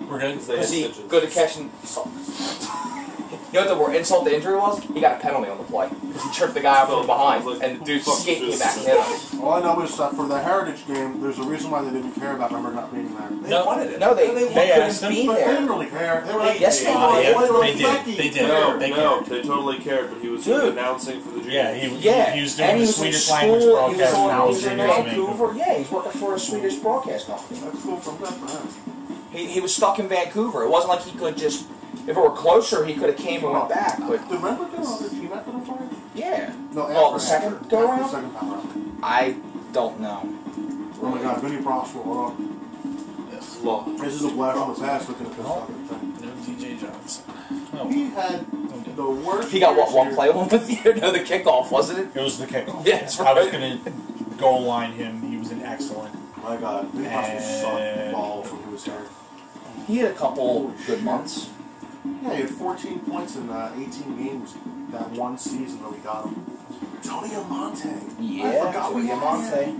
We're good. Is he good at catching? You know what the insult to injury was? He got a penalty on the play because he tripped the guy out from behind, and the dude skate came back and hit him. All I know is that for the Heritage game, there's a reason why they didn't care about Humber not being there. They wanted it. No, they asked couldn't him, be But they there. didn't really care. They were like, Yes, they did. They did. No, They they totally cared, but he was announcing for the juniors. Yeah, he was doing the Swedish language broadcast and I was in Vancouver. Yeah, he's working for a Swedish broadcast company. That's cool from that for him. He was stuck in Vancouver. It wasn't like he could just, if it were closer, he could have came and went back. But did Rember get another team after the fight? Yeah. No, the second go around? The second time around. I don't know. Oh my god, Vinny Prosper, hold on. This is a blast from the past looking at this fucking thing. No DJ Johnson. He had the worst. He got what, one play on with you? No, the kickoff, wasn't it? It was the kickoff. Yeah, that's right. I was going to goal line him. He was an excellent. My god, Vinny Prosper sucked balls when he was there. He had a couple good months. Yeah, he had 14 points in 18 games that one season that we got him. Tony Amonte. Yeah, I forgot Tony Amonte.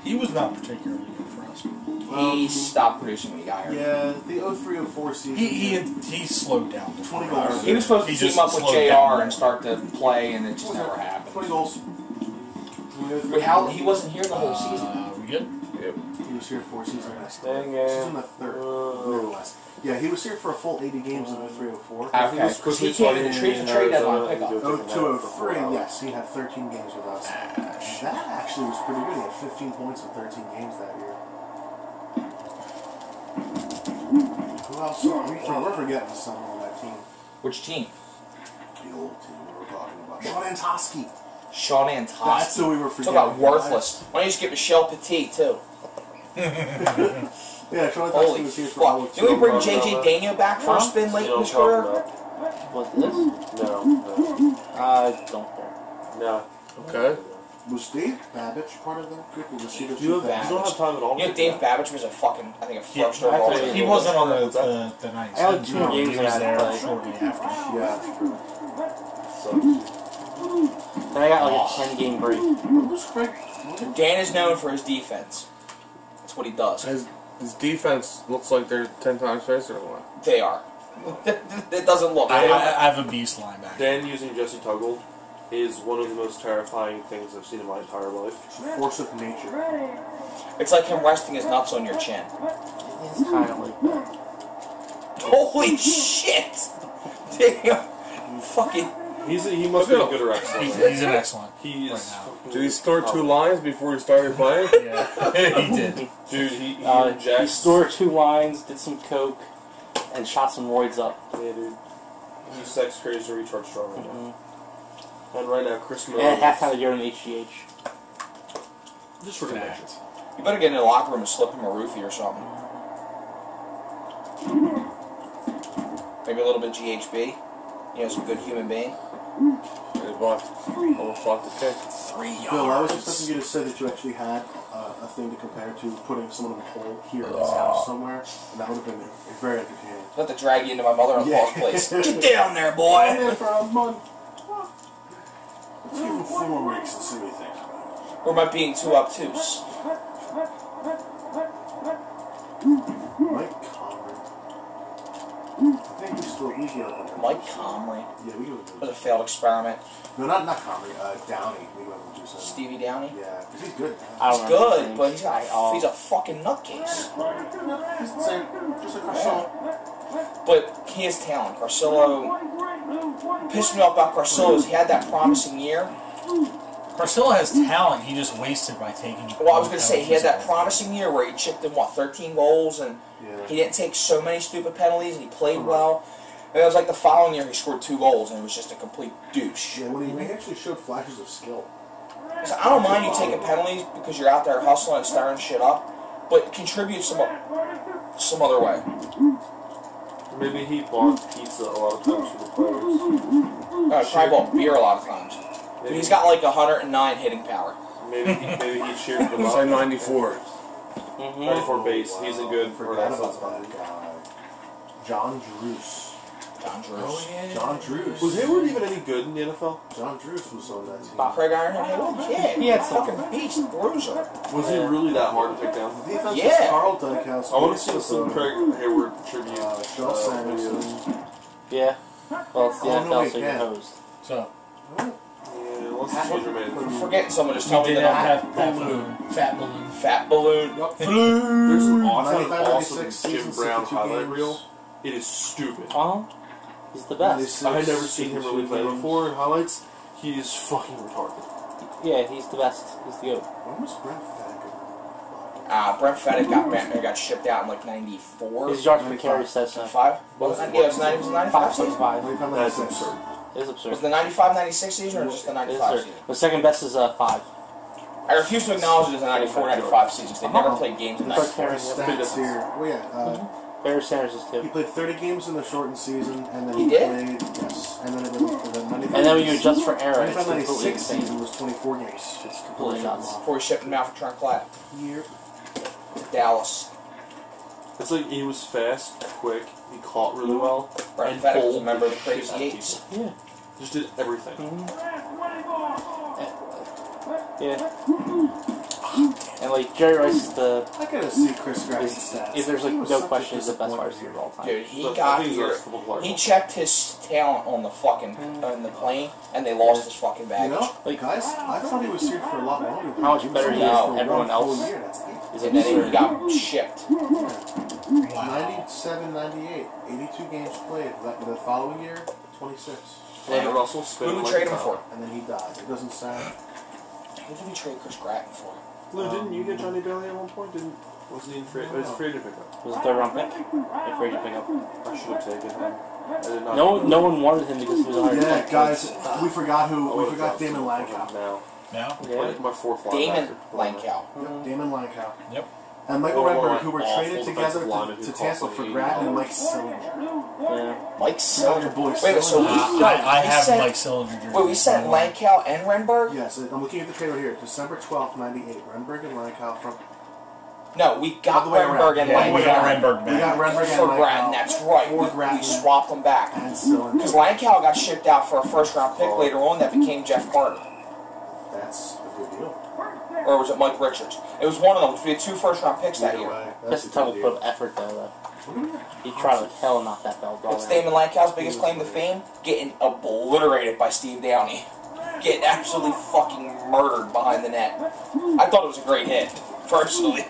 He was not particularly good for us. He stopped producing when he got here. Yeah, the 03-04 season. He slowed down. 20 goals. He was supposed to team up with JR and start to play, and it just never happened. 20 goals. Wait, he wasn't here the whole season? We good? Yep. He was here 4 seasons. Dang This is it. in the third. Yeah, he was here for a full 80 games in 03-04. Okay, because he came in the trade deadline pickup. 02-03, yes, he had 13 games with us. That actually was pretty good. He had 15 points in 13 games that year. Who else? We're forgetting someone on that team. Which team? The old team we were talking about. Sean Antoski. Sean Antoski. That's who we were forgetting. Talk about worthless. Why don't you just get Michelle Petit, too? Yeah, Sean Antoski Holy was here for all fuck. of Did we bring J.J. Daniel back for a spin late in his career? What, this? No. I don't care. No. Okay. Was Dave Babbage part of that group? Or was he the You have You don't have time at all. You know, Dave Babbage was a fucking, I think, a first overall. He wasn't on the night. I had 2 games He that was I there had to play. shortly after. Yeah, that's true. Then I got like a 10-game break. What was Craig? Dan is known for his defense. That's what he does. His defense looks like they're 10 times faster than what? They are. It doesn't look. I have a beast linebacker. Dan using Jesse Tuggle is one of the most terrifying things I've seen in my entire life. Force of nature. It's like him resting his nuts on your chin. It's kind of like that. Holy shit! Damn. Fucking. He must be a good or excellent. He's an excellent. He is. Right now. Did he score 2 lines before he started playing? Yeah, he did. Dude, he He scored 2 lines, did some coke, and shot some roids up. Yeah, dude. He's sex crazy and retard strong right now. And right now, Chris Miller. And at halftime, a year in HGH. Just for connection. You better get in the locker room and slip him a roofie or something. Maybe a little bit of GHB. You know, some good human being. Almost blocked the kick. 3 yards. Bill, I was expecting you to say that you actually had a thing to compare to putting someone in a hole here in this house somewhere, and that would have been very entertaining. I'll have to drag you into my mother-in-law's place. Get down there, I'm boy! there for a month. Let's give him 4 more weeks and see what he thinks about it. Or am I being too obtuse? Mike Comrie. I think we go. Mike Comrie. Yeah, we go. Was a failed experiment. No, not Comrie. Downey. We go with Juice. Stevie Downey? Yeah, because he's good. I He's don't remember good, his but names. he's a fucking nutcase. He's the same. Just like Carcillo. But he has talent. Carcillo pissed me off about Carcillo is he had that promising year. Carcillo has talent. He just wasted by taking. Well, I was going to say he had that promising year where he chipped in 13 goals, and Yeah. he didn't take so many stupid penalties, and he played well. And it was like the following year he scored 2 goals, and it was just a complete douche. Yeah, when he actually showed flashes of skill. So I don't mind you taking penalties because you're out there hustling and stirring shit up, but contribute some other way. Maybe he bought pizza a lot of times for the players. Probably bought beer a lot of times. Maybe He's got like 109 hitting power. Maybe he cheered them up. Say 94. 94 base. He's a good. Forgot about that guy. John Druce. John Drews. Oh, yeah. John Drews. Was Hayward even any good in the NFL? John Drews was on that team. Craig Ironhead Hayward? Yeah. He had fucking beast, bruiser. Was he really that hard to take down? The defense Yeah. was Carl Dunkhouse. I want to see some Craig Hayward tribute. Shel Sanderson. Yeah. Well, it's the Oh, no, NFL, wait, so you're yeah. host. So, Yeah, let's see your I'm man. forgetting someone just we told me did that not have that balloon. Fat balloon. Fat balloon. There's an awesome 95-96 Jim season, Brown 62 highlight games. reel. It is stupid. He's the best. I had never seen him really play before in highlights. He is fucking retarded. Yeah, he's the best. He's the GOAT. When was Brent Faggot? Brent Fedek got shipped out in like 94. His yards per carry says so. 95? What was it? Yeah, it was 95 season. 5.5. That's absurd. It is absurd. Was it the 95-96 season or just the It is 95 absurd. season? The second best is 5. I refuse to acknowledge it as the 94-95 seasons. They never played games in It's like 94. Barry Stats here. Well, yeah. Barry Sanders is He 2. played 30 games in the shortened season, and then He he did? played, yes, and then it was the 95, And then when you adjust for error, it's 95-96 completely insane. season was 24 games. It's completely nuts. Before he shipped him out for Trent Platt Year. to Dallas. It's like he was fast, quick, he caught really well. Brent and Fedek was a bowled member of the the Crazy shit out of Eights. people. Yeah. Just did everything. Yeah. And like Jerry Rice is the. I gotta see Chris Gratton's stats. If there's like He was no such a question, he's the best wide disappointment receiver here. of all time. Dude, he But I got think he's here. a football player. He checked his talent on the fucking on the plane, and they lost his fucking You baggage. know, Like- guys, I thought he was here for a lot longer. How much He was better here he is for than everyone one full else? year, that's it. Is And then he absurd. got shipped. Yeah. 97, 98, 82 games played. The following year, 26. Leonard Russell Who spent did we like trade a him ton. for? And then he died. It doesn't sound. Who did we trade Chris Gratton for? Lou, didn't you get Johnny Bailey at one point? Wasn't he afraid? Was afraid to pick up? Was a 3rd round pick. Afraid to pick up. I should have taken him. I did not. No one wanted him because he was a hard Yeah, pick. guys, we forgot I who. We would've forgot dropped Damon him Lankow. now. Now? Yeah. My fourth Damon linebacker. Lankow. Yep, Damon Lankow. Yep. And Michael One more Renberg, who were awful traded together defensive lineman to who Tampa cost for like Gratton and $80. Mike Sillinger. Yeah. Mike Sillinger. Your boy Wait, so Sillinger. I we have sent- Mike Sillinger jersey. Wait, we sent Lankow and Renberg? Yes, I'm looking at the trade right here. December 12th, 98. Renberg and Lankow from. No, we got Other way around. Renberg and Yeah, we got Lankow Renberg We got back. Renberg and for Lankow. Gratton. That's right. For We Gratton swapped them back. and Sillinger. Because Lankow got shipped out for a first-round pick later on that became Jeff Carter. That's a good deal. Or was it Mike Richards? It was one of them. We had 2 first-round picks that Either year. way, That's a tough put of effort though. He tried like hell not that bell. What's Damon Lankow's biggest claim to fame? Getting obliterated by Steve Downey. Getting absolutely fucking murdered behind the net. I thought it was a great hit, personally.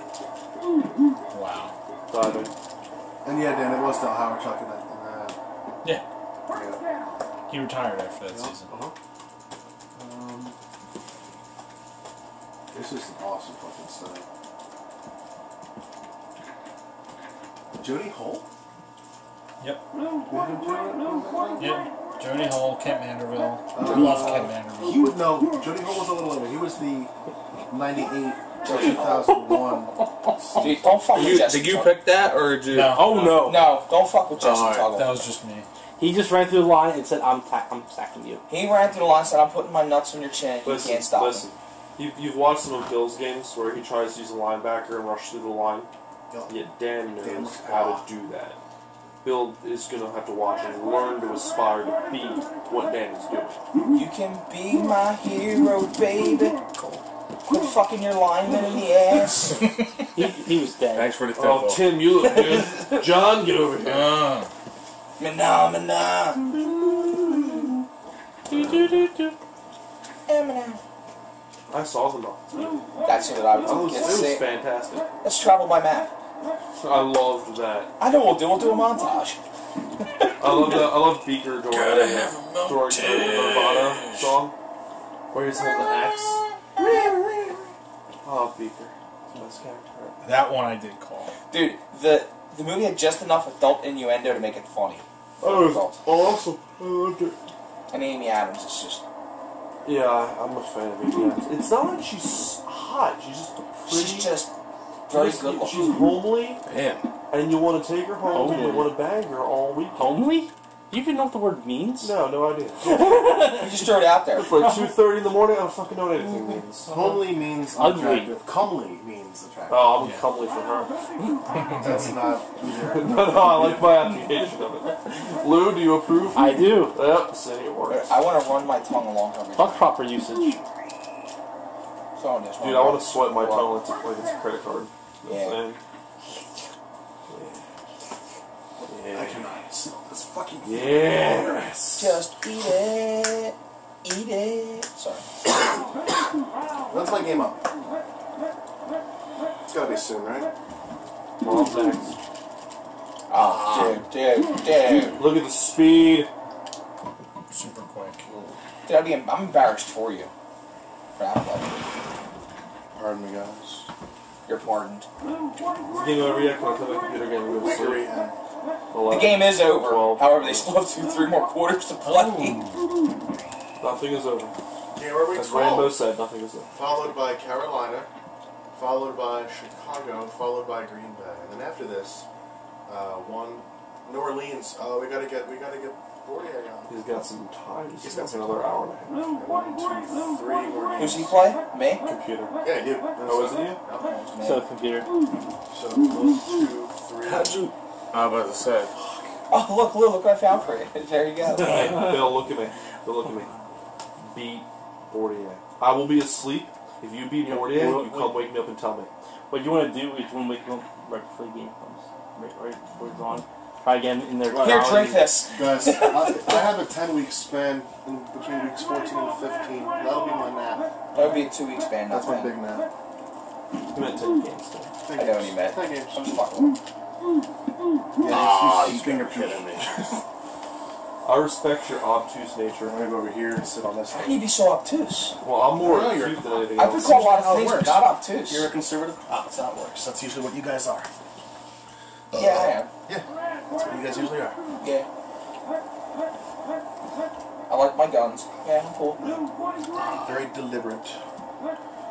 Wow. Diving. And yeah, Dan, it was Del Howard chucking that. Yeah. Yeah. He retired after that season. This is an awesome fucking setup. Jody Holt? Yep. We had him too? Yep. Jody Hall, Kent Manderville. Uh, Love Kent Manderville. He would know. Jody Holt was a little later. He was the 98 to 2001. Dude, don't fuck with Jesse Did you Tuggle. pick that, or did you? No. Oh no. No, don't fuck with Jesse Alright. Tuggle. That was just me. He just ran through the line and said, "I'm sacking you." He ran through the line and said, I'm putting my nuts on your chin. You can't stop Listen. You've watched some of Bill's games where he tries to use a linebacker and rush through the line. Yeah, Dan knows how to do that. Bill is going to have to watch and learn to aspire to be what Dan is doing. him. You can be my hero, baby. Quit fucking your lineman in the ass. He was dead. Thanks for the tempo. Oh, Tim, you look good. John, get over here. Mana, mana. Eminem. I saw them off TV. That's what I would It was, do. it was fantastic. Let's travel by map. I loved that. I know what we'll do. We'll do a montage. I love Beaker during the Nirvana song where he's holding the axe. Oh, Beaker. Best character ever. That one I did call. Dude, the movie had just enough adult innuendo to make it funny. Oh, it was awesome. I loved it. And Amy Adams is just... Yeah, I'm a fan of Amy Adams. It's not like she's hot. She's just a pretty. She's just very she's- good looking. She's homely, Damn. and you want to take her home, and you Homely. want to bang her all week. Homely? Do you even know what the word means? No, no idea. You just threw it out there. It's like 2:30 in the morning. I don't fucking know what anything means. Homely means Ugly. attractive. Comely means attractive. Oh, I'm comely for her. That's not either. No, I like my application of it. Lou, do you approve? I do. Yep, say it works. I want to run my tongue along her. Fuck proper usage. So just Dude, I want to swipe my tongue like it's a credit card. You know Yeah. what I'm saying? I cannot smell this fucking food. Yes. Just eat it. Eat it. Sorry. When's my game up? It's gotta be soon, right? Well, I'm next. Oh, dude. Look at the speed. Super quick. Dude, I'm embarrassed for you. For that play. Pardon me, guys. You're pardoned. Game over yet? Can I play my computer game and go to sleep? 3 and The game is over. 12. However, they still have 2-3 more quarters to play. Nothing is over. Game over week As 12. Rainbow said, nothing is over. Followed by Carolina, followed by Chicago, followed by Green Bay, and then after this, New Orleans. We gotta get Bordier on. He's got some time. He's He's got got some another hour and a half. 1, 2, 3 more Who's games. he play? Me? Computer. Yeah, you. Oh, is it you? No. So computer. So 1, 2, 3. I was about to say. Oh, look what I found for you. There you go. Hey, Bill, look at me. Bill, look at me. Beat Bordier. I will be asleep. If you beat Bordier, you come wake me up and tell me. What you want to do is you want to wake up right before the game comes. Right before it's on. Try again in there. Here, drink this. Guys, I have a 10-week span in between weeks 14 and 15. That'll be my nap. That would be a 2-week span. That's Not my 10. big nap. You meant 10 games today. 10 I know what games. you meant. 10 games. I'm just fucking with him. Yeah, he's fingerprinting me. I respect your obtuse nature. I'm gonna go over here and sit on this How thing. can you be so obtuse? Well, I'm more No, you're- acute than anything I've been else. called a lot How of it things, but works. not obtuse. You're a conservative? That's how it works. That's usually what you guys are. Yeah, I am. Yeah, that's what you guys usually are. Yeah. I like my guns. Yeah, I'm cool. Very deliberate.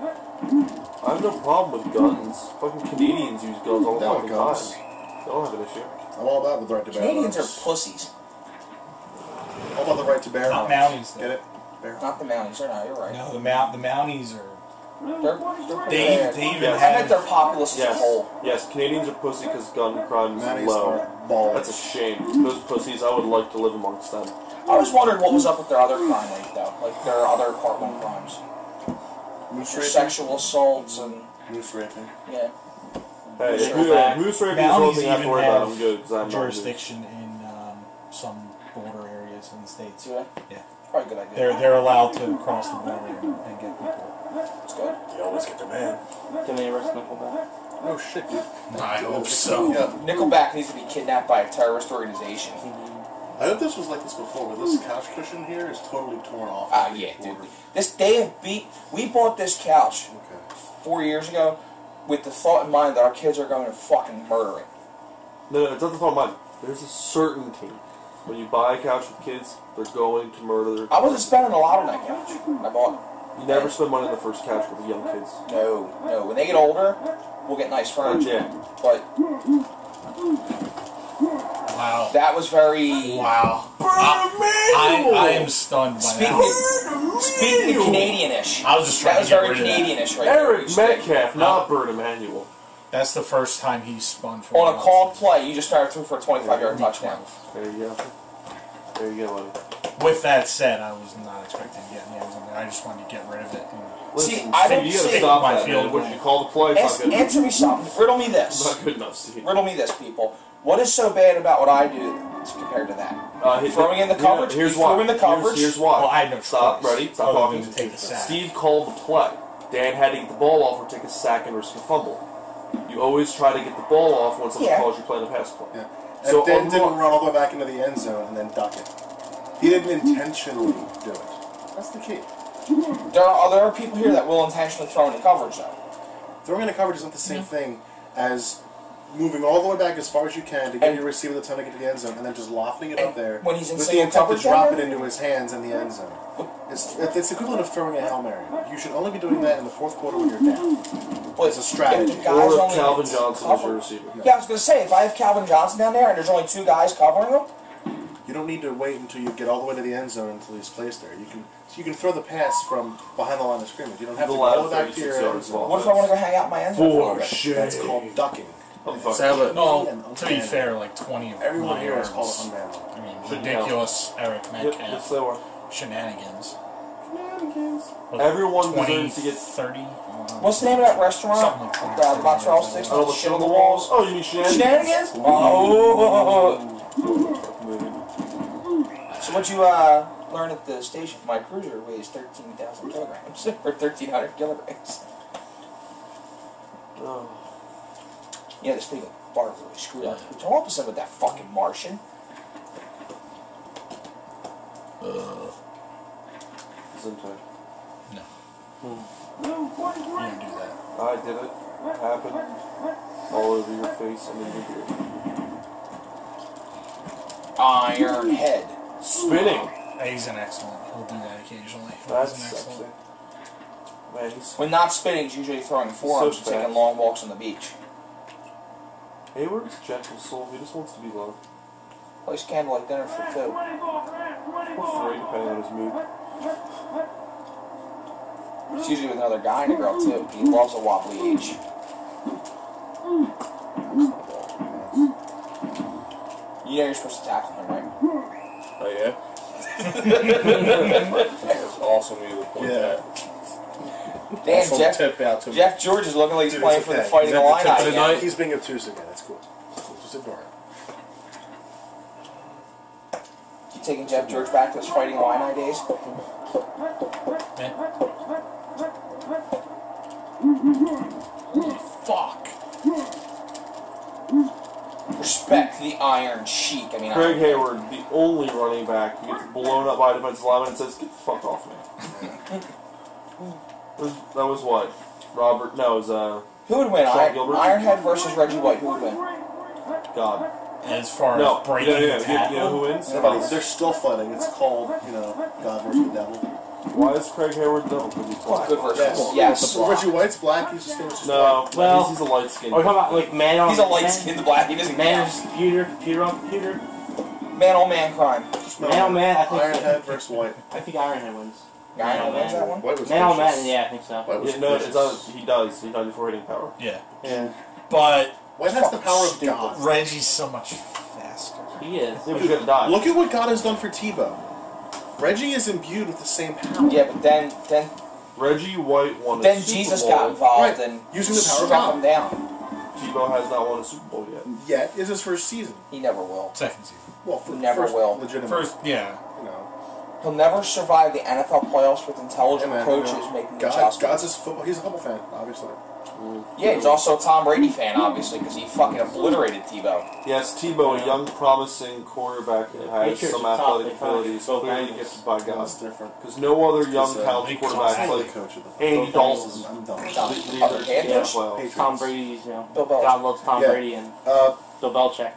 I have no problem with guns. Fucking Canadians use guns all the No, fucking guns. time. They don't have an issue. I'm all about the right to bear Canadians are arms. pussies. All about the right to bear Not arms. Mounties, though. Get it? Bear. Not the Mounties. They're not. You're right. No, the Mounties are. They're pretty They bad. even Yes. I meant have. their populace as a Yes. whole. Yes, Canadians are pussy because gun crime is Mounties low. are balls. That's a shame. Those pussies, I would like to live amongst them. I always wondered what was up with their other crime rate, though. Like their other Part 1 crimes. Moose Their raping. sexual assaults and Moose raping. yeah. Hey, Sure. moose raping is the only Mounties thing I have to even worry about. have I'm good because I'm not jurisdiction in some border areas in the states. Do they? Yeah. Probably a good idea. They're allowed to cross the border and get people. It's good. You always get their man. Can they arrest Nickelback? Oh shit, dude. I hope so. Yeah. Nickelback needs to be kidnapped by a terrorist organization. I hope this was like this before, but this couch cushion here is totally torn off. Ah, yeah, dude. This they have beat. We bought this couch Okay. 4 years ago with the thought in mind that our kids are going to fucking murder it. No, it's not the fault of mine. There's a certainty. When you buy a couch with kids, they're going to murder their I wasn't spending a lot on that couch. I bought it. You never spend money on the first couch with the young kids. No. When they get older, we'll get nice furniture. Yeah. But Wow. that was very. Wow. I am stunned by Speaking that. speaking of Canadian-ish. I was just trying That was to get very rid of that. Canadian-ish right there. Eric Metcalf, not Bert Emanuel. That's the first time he's spun from On a called play, you just started through for a 25-yard touchdown. There you go. There you go, buddy. With that said, I was not expecting to get in the end zone there. I just wanted to get rid of it. Listen, See, I don't Steve, you gotta see- stop My that, field man. What goal. you call the play? It's not good. Answer me something. Riddle me this. Not good enough, Steve. Riddle me this, people. What is so bad about what I do compared to that? Throwing in the coverage? Here's You why. threw in the coverage? Here's why. Well, I had no Stop. choice Ready? Stop other talking. than to take the sack. Steve called the play. Dan had to get the ball off or take a sack and risk a fumble. You always try to get the ball off when someone Yeah. calls you playing a pass play. Yeah. So And then on didn't one- run all the way back into the end zone and then duck it. He didn't intentionally do it. That's the key. There are people here that will intentionally throw into coverage, though. Throwing in a coverage is not the same thing as moving all the way back as far as you can to give your receiver the time to get to the end zone and then just lofting it up there when he's in with the single intent to coverage drop down it into his hands in the end zone. It's equivalent of throwing a Hail Mary. You should only be doing that in the fourth quarter when you're down. Well, It's a strategy. if the guy's Or if only Calvin Johnson is your covered- receiver. Yeah, I was going to say, if I have Calvin Johnson down there and there's only 2 guys covering him, You don't need to wait until you get all the way to the end zone until he's placed there. You can throw the pass from behind the line of scrimmage. You don't have to go back to your end zone. What if I want to go hang out in my end zone? That's called ducking. To be fair, like 20 of Everyone my here is called yards. unbalanced. I mean, ridiculous Eric Yep, Metcalf yes, they were. shenanigans. What, Everyone 20, deserves to get 30. What's the name of that restaurant? Something like 20, The mozzarella sticks I don't know with what's shit on the walls. Oh, you mean shenanigans? Shenanigans? Oh. So what'd you learn at the station? My cruiser weighs 13,000 kilograms. Or 1,300 kilograms. Oh. Yeah, this thing bar really screwed up. What's wrong with that fucking Martian? Gesundheit. No. Hmm. You don't do that. I did it. It happened. All over your face and in your beard. Iron Head. Spinning. He's an excellent. He'll do that occasionally. That's He's an sexy. excellent. Man, he's... When not spinning, he's usually throwing forearms and So taking fast. long walks on the beach. Hayward's a gentle soul. He just wants to be loved. Place candlelight dinner for 2. Or 3, depending on his mood. It's usually with another guy and a girl too. He loves a wobbly H. You know you're supposed to tackle him, right? Oh yeah. That's awesome. You would point that. Damn, Also Jeff. tip out to him. Jeff George is looking like he's Dude, playing it's for the okay. Fighting Is that the Illini tip again. He's being obtuse again. It's cool. Just ignore it. You taking Jeff George back to his Fighting Illini days? Holy fuck. Respect the Iron Sheik. I mean, Craig Hayward, the only running back who gets blown up by a defensive lineman and says, "Get the fuck off me." That was what? Robert? No, it was who would win? Sean Gilbert? Ironhead versus Reggie White. Who would win? God. As far No, as breaking the tackle. you know who wins? They're still fighting. It's called, God versus the devil. Why is Craig Hayward devil? Because he's black. Good versus Yes. yes. Reggie White's black. He's just famous. No, Well- he's a light skinned. Are we talking about like man on He's a light-skinned black. He doesn't man count. versus computer, computer on computer? Man on man crime. Man on man, I think Ironhead versus White. I think Ironhead wins. Guy on wins that one? White was Man on vicious. man, yeah, I think so. White was Yeah, no, vicious. it's not, he does. He does for hitting power. Yeah. Yeah. But White has the power of Stupid. God. Reggie's so much faster. He is. He was gonna die. Look at what God has done for Tebow. Reggie is imbued with the same power. Yeah, but then Reggie White won a then Super Jesus Bowl. got involved Right. and Using the power of struck God. him down. Tebow has not won a Super Bowl yet. Yet is his first season. He never will. Second season. Well, Never first will. legitimate. First, yeah. He'll never survive the NFL playoffs with intelligent Yeah, man, coaches making God's adjustments. his football. He's a football fan, obviously. Yeah, he's also a Tom Brady fan, obviously, because he fucking obliterated Tebow. Yes, Tebow, a young, promising quarterback who has Patriots some are tough. athletic They find abilities, both clearly angles. gifted by God. That's different. Because no other young, talented quarterback I'm the like coach of the Andy Dalton. I'm done. Tom, leader Panthers? in the NFL. Patriots. Tom Brady's, Bill Belichick. God loves Tom Yeah. Brady and Bill Belichick.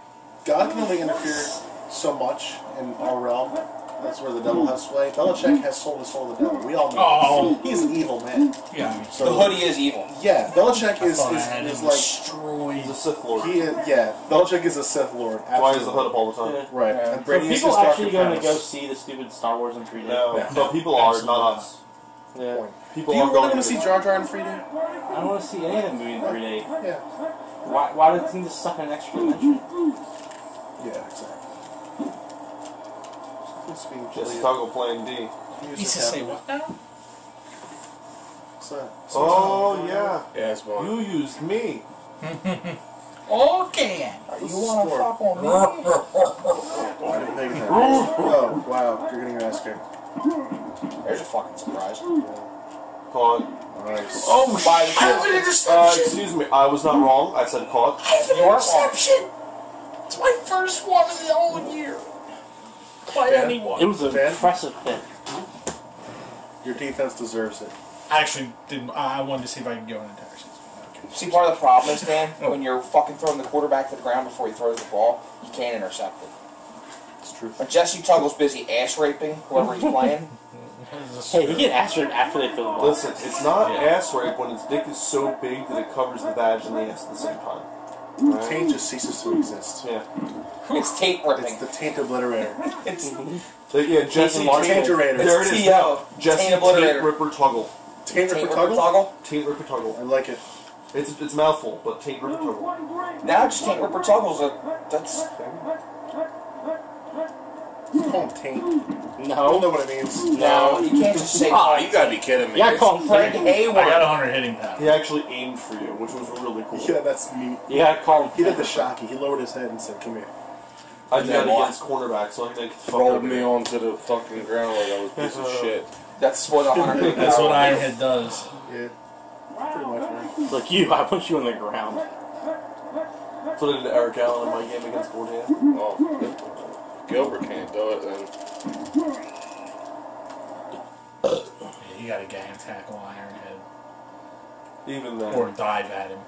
God can only interfere so much in our realm. That's where the devil has sway. Belichick has sold his soul to the devil. We all know. Oh. He's an evil man. Yeah. So The hoodie is evil. Yeah, Belichick I is thought I had him like destroyed. He's a Sith Lord. he is. Yeah, Belichick is a Sith Lord. That's why he's the absolutely. hood up all the time. Yeah. Right, Yeah. and So Brady is people his actually dark going to go apprentice. see the stupid Star Wars in 3D? No, Yeah. but people are, Absolutely not not. us. Yeah. People Do you are really going want to to see Jar Jar in 3D? I don't want to see any of the movie in 3D. Yeah. Why does it seem to suck in an extra dimension? Yeah, exactly. Jesse Tuggle playing D. He's to say what now? What's that? Oh, yeah. Yeah, it's fun. You used me. Okay. You want to fuck on me? I didn't make that. Oh, wow. You're getting your ass kicked. There's a fucking surprise. Caught. Nice. Oh, by the I have an field. interception. Excuse me, I was not wrong. I said caught. I have an You are interception. It's my first one of the whole year. By Yeah. anyone. It was an Man. impressive hit. Your defense deserves it. I actually didn't. I wanted to see if I could go an entire season. Okay. See, part of the problem is, Dan, when you're fucking throwing the quarterback to the ground before he throws the ball, you can't intercept it. It's true. When Jesse Tuggle's busy ass raping whoever he's playing, Hey, he get asked it after they throw the ball. Listen, it's not ass rape when its dick is so big that it covers the vag and the ass at the same time. Taint just ceases to exist. Yeah. It's tape ripping. It's the taint obliterator. It's Yeah, Jesse Tainturator. There it is. T.O. Jesse Taint obliterator. Taint Ripper Tuggle. Taint Taint Ripper Ripper Tuggle? Toggle? Taint Ripper Tuggle. I like it. It's a mouthful, but Taint Ripper Tuggle. Now just Taint Ripper Toggle's that's... You call him Taint. I don't No. know what it means. No, you can't just say... Ah, you gotta be kidding me. Yeah, call him Fred Taint. I got Hayward. 100 hitting power. He actually aimed for you, which was really cool. Yeah, that's neat. You gotta call him He did the shocky. He lowered his head and said, "Come here." I did that Yeah, against cornerback, so I think it's Rolled me onto the fucking ground like I was a piece of shit. That's what 100 That's what Ironhead does. Yeah. Pretty much, man. Look, you, I put you on the ground. That's what I did to Eric Allen in my game against Bourdain. Oh, Gilbert can't do it then. Yeah, you got to gang tackle Ironhead. Even then. Or dive at him.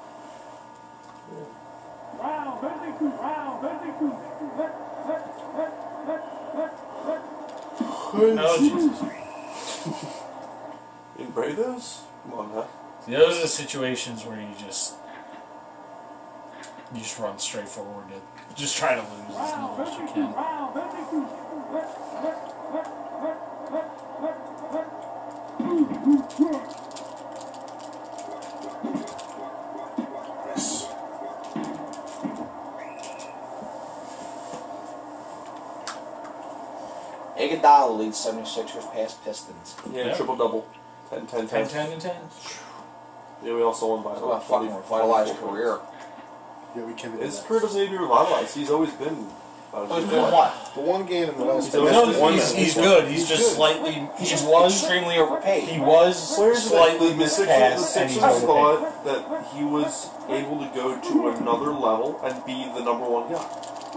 Oh, Jesus. In Bravos? Come on, huh? See, those are the situations where you just run straight forward. Just try to lose as much as you can. Yes. Iguodala leads 76ers past Pistons. Yeah, Yeah. triple double. 10, 10, 10. 10, 10, and 10. Yeah, we also won by Talk about fucking revitalized career. Yeah, we can do His that. career doesn't need to be revitalized. He's always been. Who's doing what? The one game in the West. He's always No, been- he's good. He's just good. slightly. He's He just was. extremely overpaid. He was Players slightly the Sixers miscast, and he's overpaid. thought that he was able to go to another level and be the number one guy.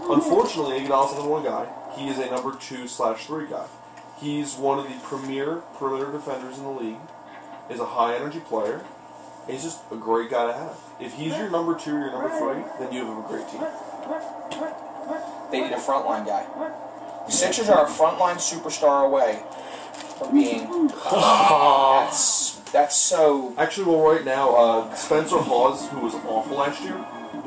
Unfortunately, Iguodala's the number one guy. He is a number 2/3 guy. He's one of the premier perimeter defenders in the league. Is a high energy player. He's just a great guy to have. If he's your number 2 or your number 3, then you have a great team. They need a frontline guy. The Sixers are a frontline superstar away from being. That's so. Actually, well, right now, Spencer Hawes, who was awful last year,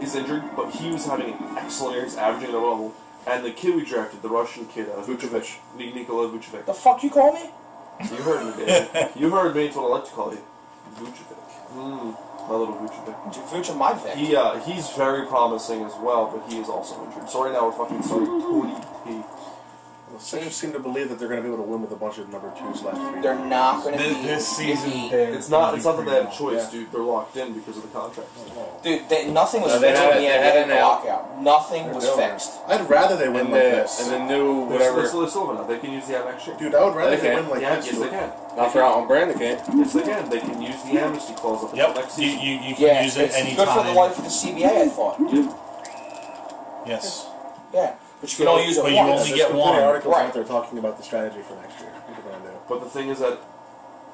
is injured, but he was having an excellent year. He's averaging a level. And the kid we drafted, the Russian kid, Vucevic. Nikola Vucevic. The fuck you call me? You heard me, baby. You heard me. It's what I like to call you. Vucevic. My little Vucevic. Vucevic, my Vic. He's very promising as well, but he is also injured. So right now we're fucking starting Tony P. The Sixers seem to believe that they're going to be able to win with a bunch of number 2/3. They're not going to be This season, iffy. It's not that they have a choice, Yeah. dude. They're locked in because of the contracts. Dude, nothing was No, they fixed had in the it- they had NBA it now. lockout. Nothing was fixed. I'd rather they win And like the, this. and the new They're whatever. still enough. They can use the next year. Dude, I would rather They they can't. win like Yeah, this. yes they can. Not for out on brand, they can't. Yes they can. They can use the amnesty clause up until Yep. next You season. can Yeah, use it it's anytime. good for the life of the CBA, I thought. Yes. Yeah, but you can only use it But you once. only There's get plenty one. of articles Right. out there talking about the strategy for next year. What they're going to do. But the thing is that,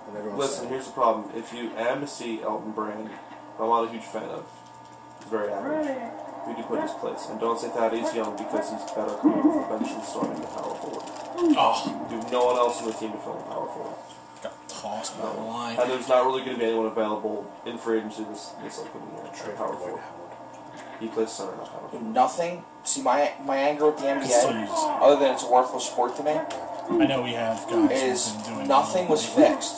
And everyone's listen, saying, here's the problem. If you amnesty Elton Brand, I'm not a huge fan of. He's very average. We do put his place. And don't say Thaddeus Young because he's better coming off the bench than starting the power forward. Oh, You have no one else on the team to fill the power forward. got tossed by the line. And there's not really going to be anyone available in free agency this upcoming year. Trey Power forward. He plays center, not power forward. Nothing. See, my anger with the Can still NBA, use it. other than it's a worthless sport to me, I know we have guys is who've been doing nothing was fixed.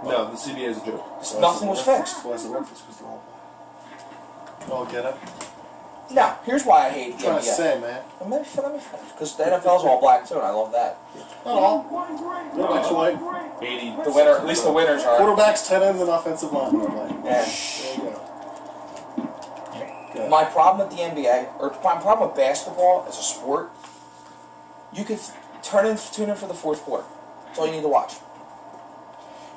No, the CBA is a joke. Nothing was fixed. Why is it worthless? Because they're all black. All get it? Now, here's why I hate the Trying to NBA. say, man. Well, let me finish. Because the NFL's all black too, and I love that. Not all. Quarterbacks are white. 80. The winner, at least the winners are. Quarterbacks, tight ends, and offensive linemen are white. Yeah. There you go. Good. My problem with the NBA, or my problem with basketball as a sport, you can tune in for the fourth quarter. That's all you need to watch.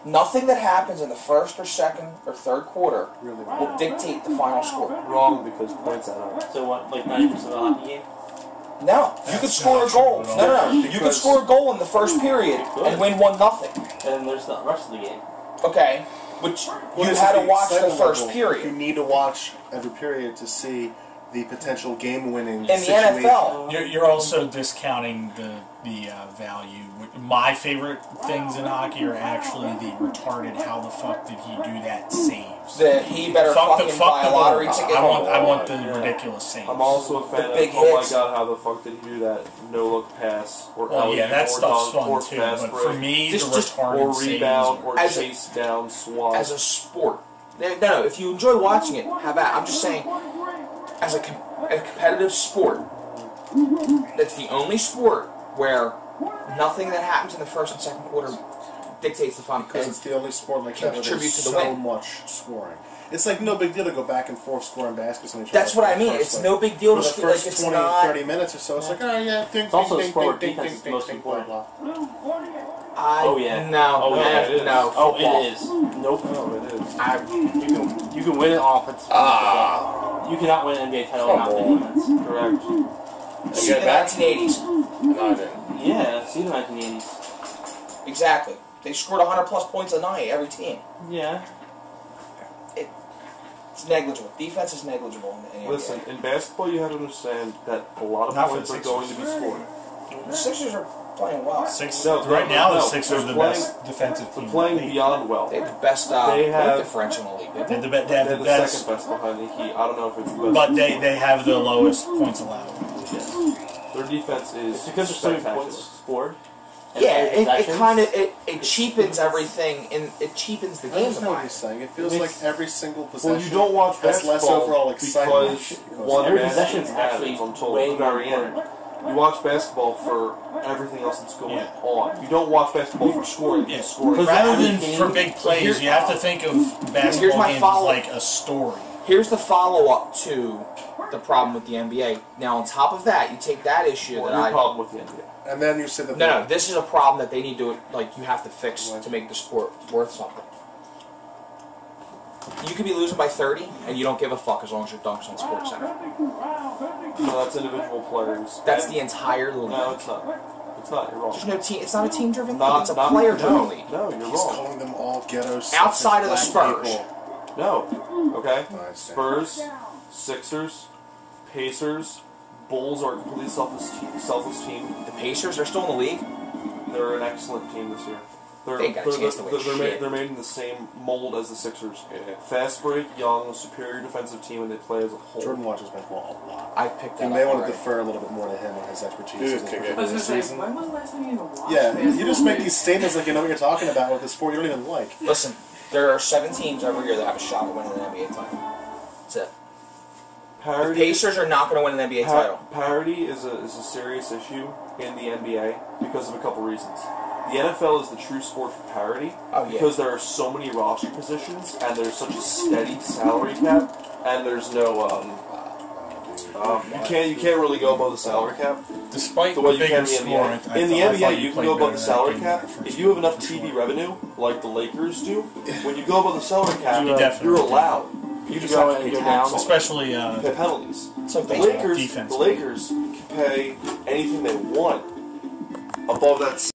Nothing that happens in the first or second or third quarter Really will dictate the final score. Wrong because points add up. So what, like 90% of the hockey game? No, you could score a goal. No. You could score a goal in the first period and win 1-0. And then there's the rest of the game. Okay, but Well, you this had is to the watch the excitement first level. period. You need to watch every period to see the potential game-winning In the situation. NFL, You're also discounting the value. My favorite things in hockey are actually the retarded. How the fuck did he do that saves? that he better fucking buy a lottery ticket. I want the ridiculous saves. I'm also a fan of, big oh my hits. god, how the fuck did he do that no-look pass, or Well, yeah, that stuff's fun or too. fast But break, for me, the Just- retarded or saves rebound, or As a- chase down swat. As a sport. No, if you enjoy watching it, have at. I'm just saying, as a competitive sport, that's the only sport where nothing that happens in the first and second quarter dictates the final. Because it's the only sport like Can that where contribute there's to the so win. much scoring. It's like no big deal to go back and forth scoring baskets on each other. That's what for I the mean. first, It's like, no big deal to for the feel like first it's 20, not. 30 minutes or so. It's like, oh yeah, ding, It's also ding, a sport where ding, defense ding, is ding, most ding, blah, important. blah. Oh, yeah. No. Oh, yeah, it is. No. Oh, football. it is. Nope. No, it is. You can win an offense. You cannot win an NBA title without the defense. Correct. See the 1980s. No, I didn't. Yeah, see the 1980s. Exactly. They scored 100 plus points a night, every team. Yeah. It's negligible. Defense is negligible in the NBA. Listen, in basketball, you have to understand that a lot of Not for points the are going to be Sixers. scored. The Sixers are playing well. Right now, the no, Sixers are the they're best defensive team. They're playing in the league. beyond well. They have the best They have- point differential in the league. They have the, they have They're the the best, second best behind the Heat. I don't know if it's the best. but they have the lowest points allowed. Yes. Their defense is It's because there's so many spectacular. points scored. And Yeah, every it possession. kind of it cheapens everything, and it cheapens the I game. understand what in he's saying. It feels It like makes- every single possession Well, you don't watch has less basketball overall excitement. because one Every man possession is actually until way the very more end. You watch basketball for everything else that's going Yeah. on. You don't watch basketball for scoring. Yeah. And scoring. Because Rather every than game- for big plays, you have to think of basketball my games as follow- like a story. Here's the follow-up to the problem with the NBA. Now, on top of that, you take that issue Well, that your I problem with the NBA. And then you said that no, this is a problem that they need to you have to fix to make the sport worth something. You could be losing by 30, and you don't give a fuck as long as your dunks on Sports Center. No, that's individual players. That's And- the entire league. No, it's not. It's not. You're wrong. There's no team. It's not a team-driven league. Not- It's a not- player-driven no, league. No, you're he's wrong. calling them all ghetto Outside of the selfish black Spurs. people. No. Okay. No, I understand. Spurs, Sixers, Pacers, Bulls are a completely selfless team. The Pacers are still in the league. They're an excellent team this year. They ain't got a chance to win shit. They're made in the same mold as the Sixers. Yeah. Fast break, young, superior defensive team, and they play as a whole. Jordan watches basketball a lot. I picked that You up may want to already. defer a little bit more to him and his expertise. Dude, as kick a it. for this season. when was the last time you even watched Yeah, basketball? you just make these statements like you know what you're talking about with a sport you don't even like. Listen, there are 7 teams every year that have a shot at winning an NBA title. That's it. The Parity, Pacers are not going to win an NBA title. parity is a serious issue in the NBA because of a couple reasons. The NFL is the true sport for parity Oh, yeah. because there are so many roster positions and there's such a steady salary cap and there's no you can't really go above the salary cap. Despite The way you bigger can in the score, NBA. I In the thought NBA, you you can played go above better the than salary that cap game in the if you have enough first TV one. revenue, like the Lakers do. When you go above the salary cap, You definitely you're do. allowed. You just have to pay go tax down. on it. Especially You pay penalties. So The baseball. Lakers, defense. the Lakers can pay anything they want above that